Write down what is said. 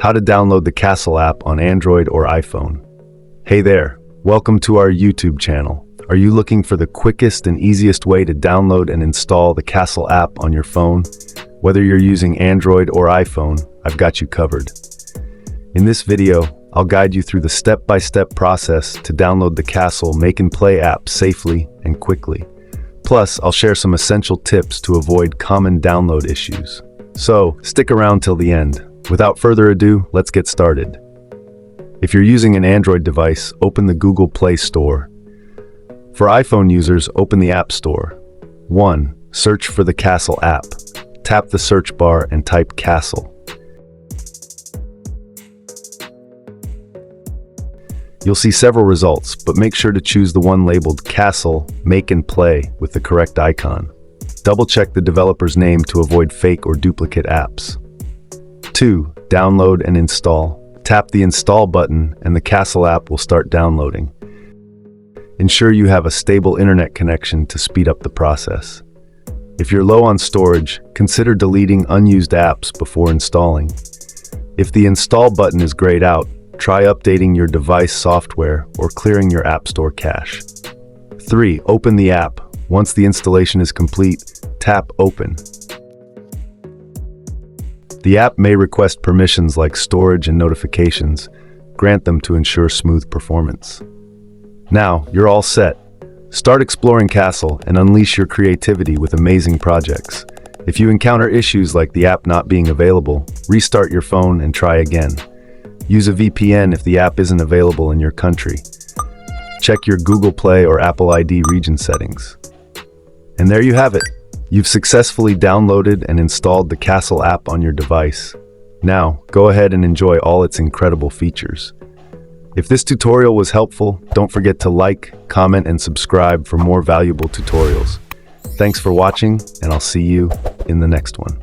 how to download the Castle app on Android or iPhone. Hey there, welcome to our YouTube channel. Are you looking for the quickest and easiest way to download and install the Castle app on your phone? Whether you're using Android or iPhone, I've got you covered. In this video, I'll guide you through the step-by-step process to download the Castle Make and Play app safely and quickly. Plus, I'll share some essential tips to avoid common download issues. So, stick around till the end. Without further ado, let's get started. If you're using an Android device, open the Google Play Store. For iPhone users, open the App Store. 1. Search for the Castle app. Tap the search bar and type Castle. You'll see several results, but make sure to choose the one labeled Castle Make and Play with the correct icon. Double-check the developer's name to avoid fake or duplicate apps. 2. Download and install. Tap the Install button and the Castle app will start downloading. Ensure you have a stable internet connection to speed up the process. If you're low on storage, consider deleting unused apps before installing. If the Install button is grayed out, try updating your device software or clearing your App Store cache. 3. Open the app. Once the installation is complete, tap Open. The app may request permissions like storage and notifications. Grant them to ensure smooth performance. Now, you're all set. Start exploring Castle and unleash your creativity with amazing projects. If you encounter issues like the app not being available, restart your phone and try again. Use a VPN if the app isn't available in your country. Check your Google Play or Apple ID region settings. And there you have it. You've successfully downloaded and installed the Castle app on your device. Now, go ahead and enjoy all its incredible features. If this tutorial was helpful, don't forget to like, comment, and subscribe for more valuable tutorials. Thanks for watching, and I'll see you in the next one.